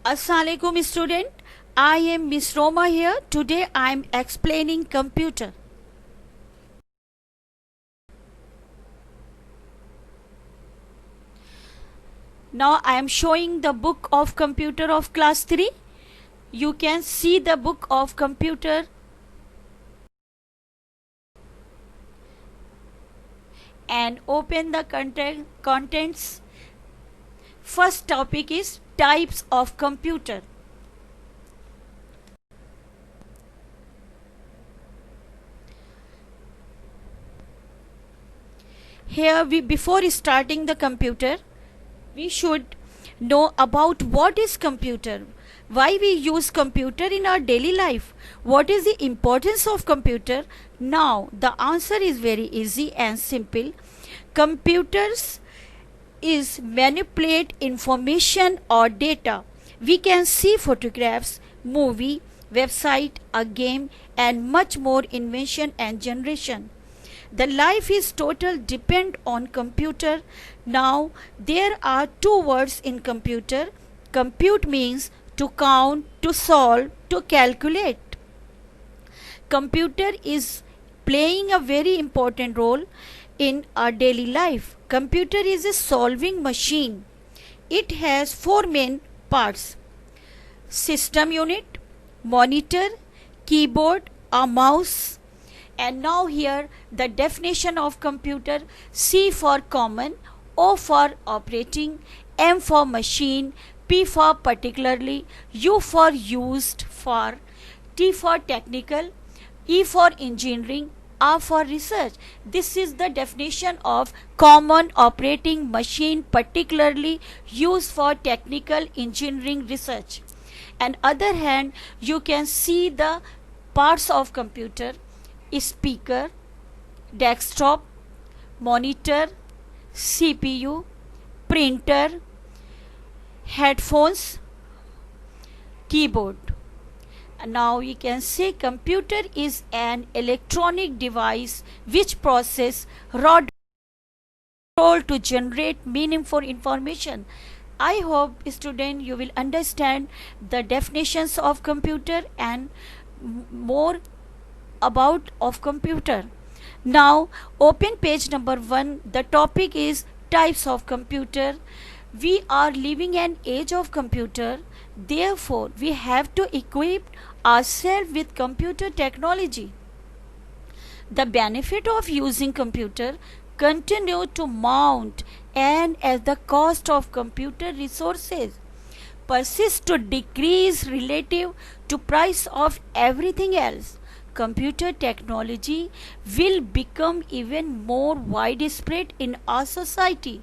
Assalamualaikum student. I am Miss Roma here. Today I am explaining computer. Now I am showing the book of computer of class 3. You can see the book of computer and open the contents. First topic is types of computer. Here before starting the computer, we should know about what is computer, why we use computer in our daily life, what is the importance of computer. Now the answer is very easy and simple. Computers is manipulate information or data. We can see photographs, movie, website, a game and much more invention and generation. The life is total depend on computer. Now there are two words in computer. Compute means to count, to solve, to calculate. Computer is playing a very important role in our daily life. Computer is a solving machine. It has four main parts: system unit, monitor, keyboard, a mouse. And now here the definition of computer: C for common, O for operating, M for machine, P for particularly, U for used for, T for technical, E for engineering, R for research. This is the definition of common, operating, machine, particularly, used for technical, engineering, research. On other hand, you can see the parts of computer: speaker, desktop, monitor, CPU, printer, headphones, keyboard. Now you can say computer is an electronic device which process raw data to generate meaningful information. I hope student you will understand the definitions of computer and more about of computer. Now open page number 1. The topic is types of computer. We are living an age of computer, therefore we have to equip ourselves with computer technology. The benefit of using computer continue to mount, and as the cost of computer resources persist to decrease relative to price of everything else, computer technology will become even more widespread in our society.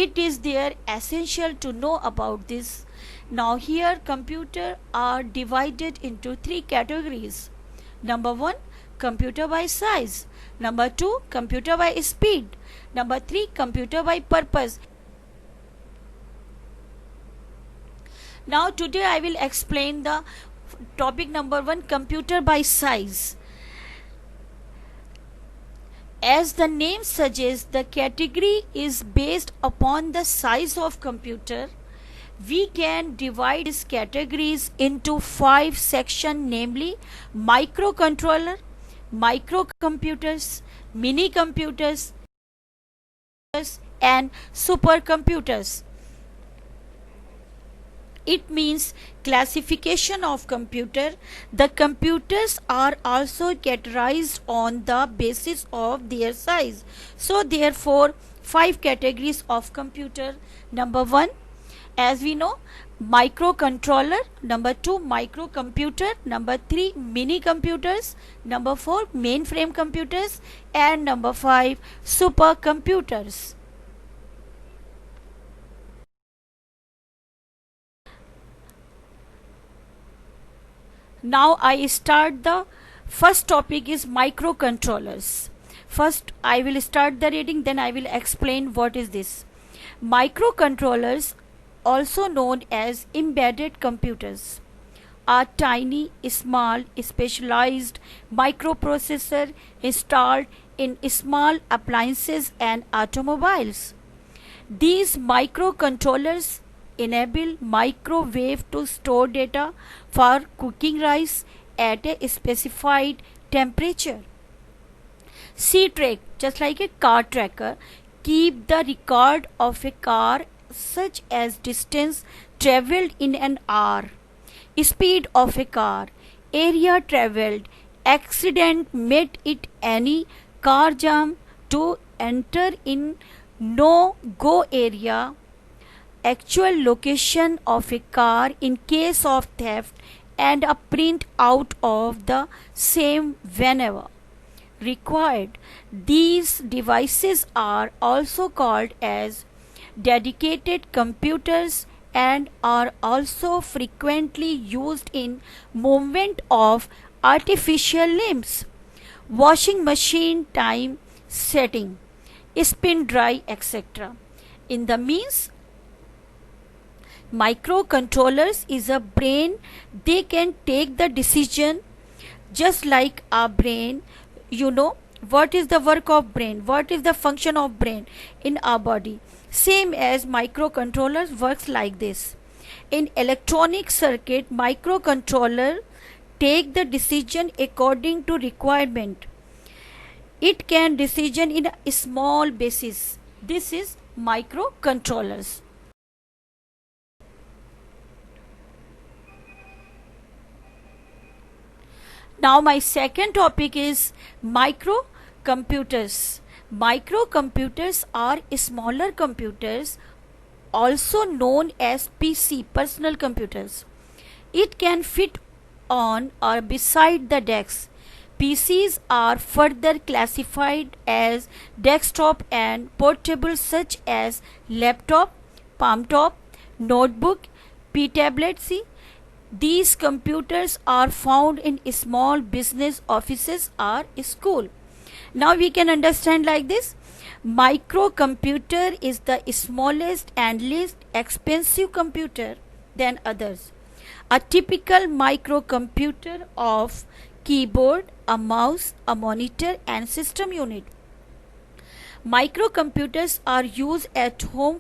It is there essential to know about this. Now here computer are divided into three categories. Number 1, computer by size. Number 2, computer by speed. Number 3, computer by purpose. Now today I will explain the topic number 1, computer by size. As the name suggests, the category is based upon the size of computer. We can divide these categories into 5 sections, namely microcontroller, microcomputers, mini computers and supercomputers. It means classification of computer. The computers are also categorized on the basis of their size. So therefore 5 categories of computer. Number 1, as we know, microcontroller. Number 2, microcomputer. Number 3, mini computers. Number 4, mainframe computers. And number 5, supercomputers. Now I start the first topic is microcontrollers. First I will start the reading, then I will explain what is this. Microcontrollers, also known as embedded computers, are tiny, small, specialized microprocessor installed in small appliances and automobiles. These microcontrollers enable microwave to store data for cooking rice at a specified temperature. C-Track, just like a car tracker, keep the record of a car such as distance traveled in an hour, speed of a car, area traveled, accident met it any car jam to enter in no go area, actual location of a car in case of theft, and a print out of the same whenever required. These devices are also called as dedicated computers and are also frequently used in movement of artificial limbs, washing machine time setting, spin dry, etc. In the means, microcontrollers is a brain. They can take the decision just like our brain. You know what is the work of brain, what is the function of brain in our body. Same as microcontrollers works like this. In electronic circuit, microcontroller take the decision according to requirement. It can decision in a small basis. This is microcontrollers. Now my second topic is microcomputers. Microcomputers are smaller computers, also known as PC, personal computers. It can fit on or beside the desk. PCs are further classified as desktop and portable such as laptop, palm top, notebook, P-tablet. These computers are found in small business offices or school. Now we can understand like this. Microcomputer is the smallest and least expensive computer than others. A typical microcomputer of keyboard, a mouse, a monitor and system unit. Microcomputers are used at home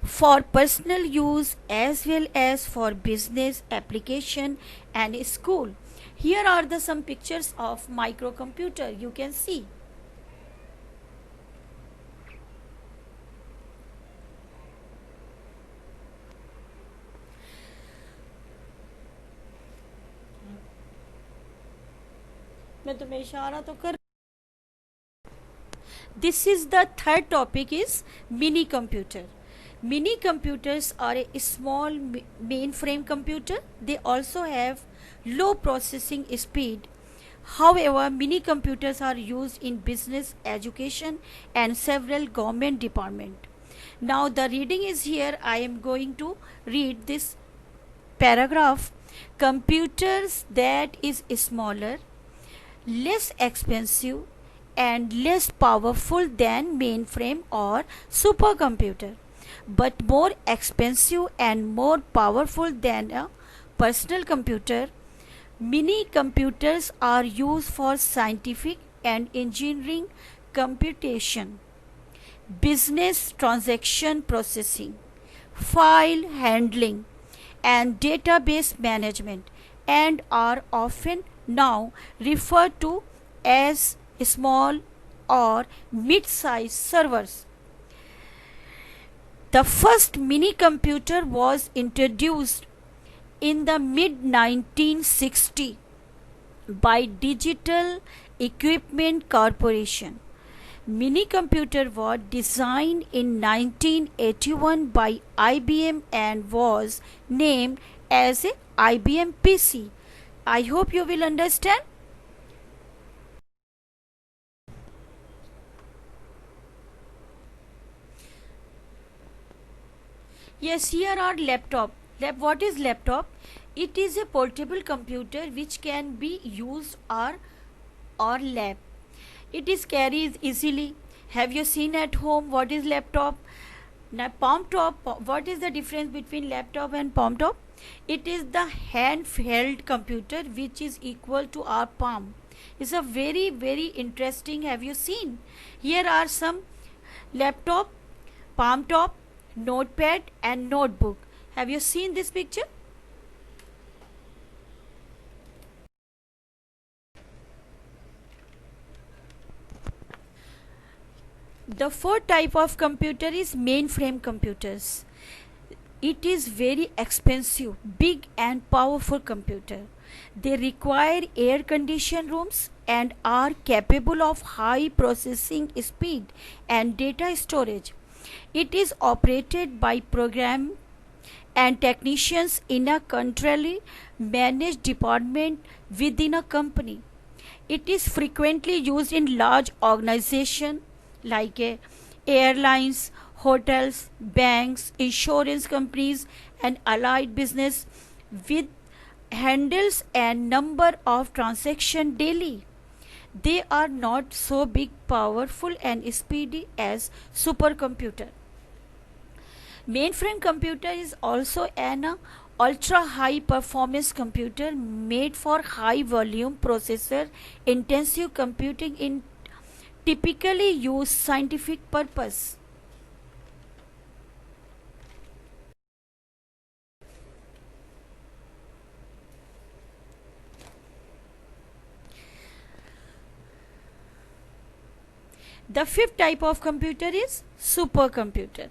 for personal use as well as for business application and school. Here are some pictures of microcomputer you can see. मैं तुम्हें इशारा तो कर. This is the third topic is mini computer. Mini computers are a small mainframe computer. They also have low processing speed. However, mini computers are used in business, education and several government departments. Now the reading is here. I am going to read this paragraph. Computers that is smaller, less expensive and less powerful than mainframe or supercomputer, but more expensive and more powerful than a personal computer. Mini computers are used for scientific and engineering computation, business transaction processing, file handling, and database management, and are often now referred to as small or mid-sized servers. The first mini computer was introduced in the mid 1960 by Digital Equipment Corporation. Mini computer was designed in 1981 by IBM and was named as a IBM PC. I hope you will understand. Yes, here are laptop. What is laptop? It is a portable computer which can be used or lap. It is carried easily. Have you seen at home what is laptop? Now palm top. What is the difference between laptop and palm top? It is the handheld computer which is equal to our palm. It's a very interesting. Have you seen? Here are some laptop, palm top, notepad and notebook. Have you seen this picture? The fourth type of computer is mainframe computers. It is very expensive, big and powerful computer. They require air conditioned rooms and are capable of high processing speed and data storage. It is operated by program and technicians in a centrally managed department within a company. It is frequently used in large organizations like airlines, hotels, banks, insurance companies, and allied business with handles and number of transactions daily. They are not so big, powerful, and speedy as supercomputer. Mainframe computer is also an ultra high performance computer made for high volume processor intensive computing in typically used scientific purpose. The fifth type of computer is supercomputer.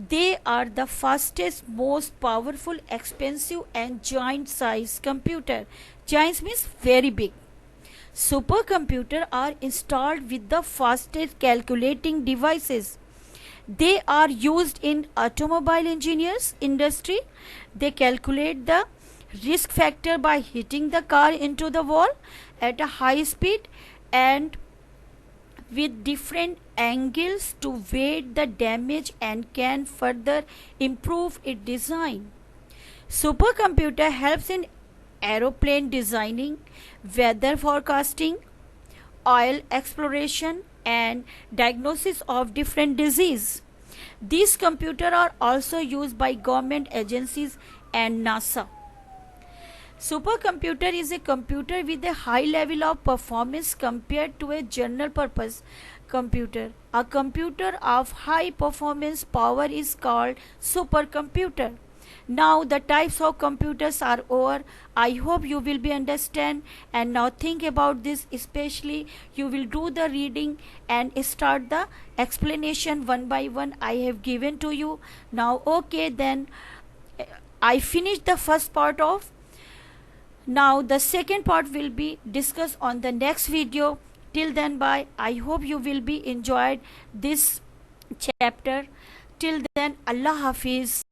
They are the fastest, most powerful, expensive, and giant size computer. Giants means very big. Supercomputers are installed with the fastest calculating devices. They are used in automobile engineers industry. They calculate the risk factor by hitting the car into the wall at a high speed and with different angles to weigh the damage and can further improve its design. Supercomputer helps in aeroplane designing, weather forecasting, oil exploration and diagnosis of different disease. These computers are also used by government agencies and NASA. Supercomputer is a computer with a high level of performance compared to a general purpose computer. A computer of high performance power is called supercomputer. Now the types of computers are over. I hope you will be understand, and now think about this, especially you will do the reading and start the explanation one by one I have given to you. Now okay, then I finished the first part of. Now the second part will be discussed on the next video. Till then, bye. I hope you will be enjoyed this chapter. Till then, Allah Hafiz.